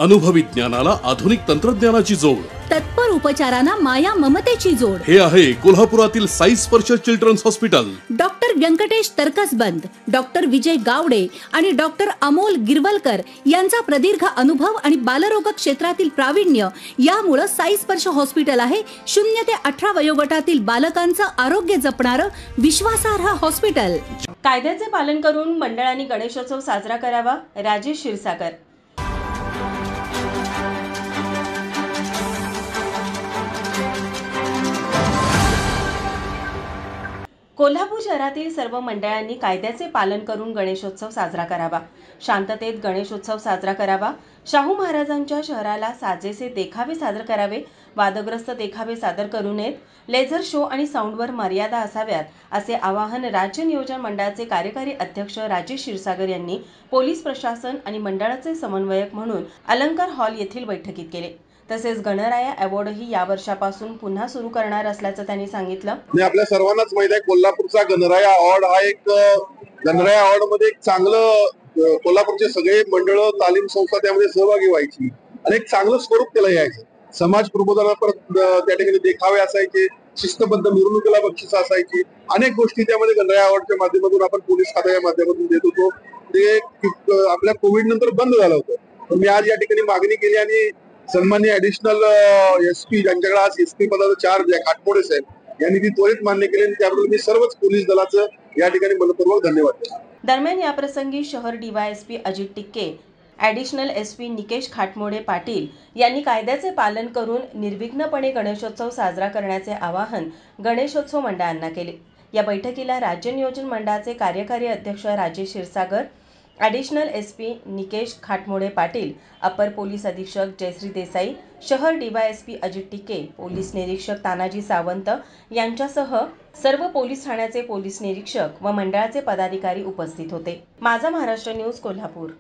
अनुभवी ज्ञानाला आधुनिक तंत्रज्ञानाची जोड, तत्पर उपचारांना माया ममतेची जोड. हे आहे कोल्हापुरातील Sai Sparsh children's hospital. Doctor Venkatesh Tarkasband, doctor Vijay Gawade आणि डॉक्टर अमोल गिरवलकर यांचा प्रदीर्घ अनुभव आणि बालरोग क्षेत्रातील प्रावीण्य यामुळे साई स्पर्श हॉस्पिटल आहे 0 ते 18 वयोगटातील बालकांचं आरोग्य जपणारं विश्वासार्ह हॉस्पिटल. कायद्याचे पालन करून मंडळांनी गणेशोत्सव साजरा करावा. राजेश क्षीरसागर. कोल्हापूर शहरातील सर्व मंडळांनी कायद्याचे पालन करून गणेशोत्सव साजरा करावा. शांततेत गणेशोत्सव साजरा करावा. शाहू महाराजांच्या शहराला साजेसे देखावे सादर करावे. वादग्रस्त देखावे सादर करू नयेत. लेझर शो आणि साऊंडवर मर्यादा असाव्यात, असे आवाहन राज्य नियोजन मंडळाचे कार्यकारी अध्यक्ष राजेश क्षीरसागर यांनी पोलीस प्रशासन आणि मंडळाचे समन्वयक म्हणून अलंकार हॉल येथील बैठकीत केले. तसेच गणराया अवॉर्डही या वर्षापासून पुन्हा सुरू करणार असल्याचं त्यांनी सांगितलं. आपल्या सर्वांनाच माहित आहे कोल्हापूरचा गणराया अवॉर्ड हा एक गणराया अवॉर्ड मध्ये एक चांगलं कोल्हापूरचे सगळे मंडळ तालीम संस्था त्यामध्ये सहभागी व्हायची आणि एक चांगलं स्वरूप त्याला यायचं. समाज प्रबोधनापर त्या ठिकाणी देखावे असायचे, शिस्तबद्ध मिरवणुकीला बक्षिस असायची, अनेक गोष्टी त्यामध्ये गणराया अवॉर्डच्या माध्यमातून आपण पोलीस खात्याच्या माध्यमातून देत होतो. ते आपल्या कोविड नंतर बंद झालं होतं. मी आज या ठिकाणी मागणी केली आणि सन्माननीय ऍडिशनल एसपी ज्यांच्याकडे आज एसपी पदाचा चार्ज आहे खाटमोडे साहेब यांनी ती त्वरित मान्य केली आणि त्याबद्दल मी सर्वच पोलीस दलाचं या ठिकाणी मनपूर्वक धन्यवाद देतो. दरम्यान याप्रसंगी शहर DYSP Ajit Tikke, additional SP Nikesh Khatmode Patil यांनी कायद्याचे पालन करून निर्विघ्नपणे गणेशोत्सव साजरा करण्याचे आवाहन गणेशोत्सव मंडळांना केले. या बैठकीला राज्य नियोजन मंडळाचे कार्यकारी अध्यक्ष राजेश क्षीरसागर, ॲडिशनल एसपी निकेश खाटमोडे पाटील, अपर पोलीस अधीक्षक जयश्री देसाई, शहर डीवायएसपी अजित टिके, पोलीस निरीक्षक तानाजी सावंत यांच्यासह सर्व पोलीस ठाण्याचे पोलीस निरीक्षक व मंडळाचे पदाधिकारी उपस्थित होते. माझा महाराष्ट्र न्यूज कोल्हापूर.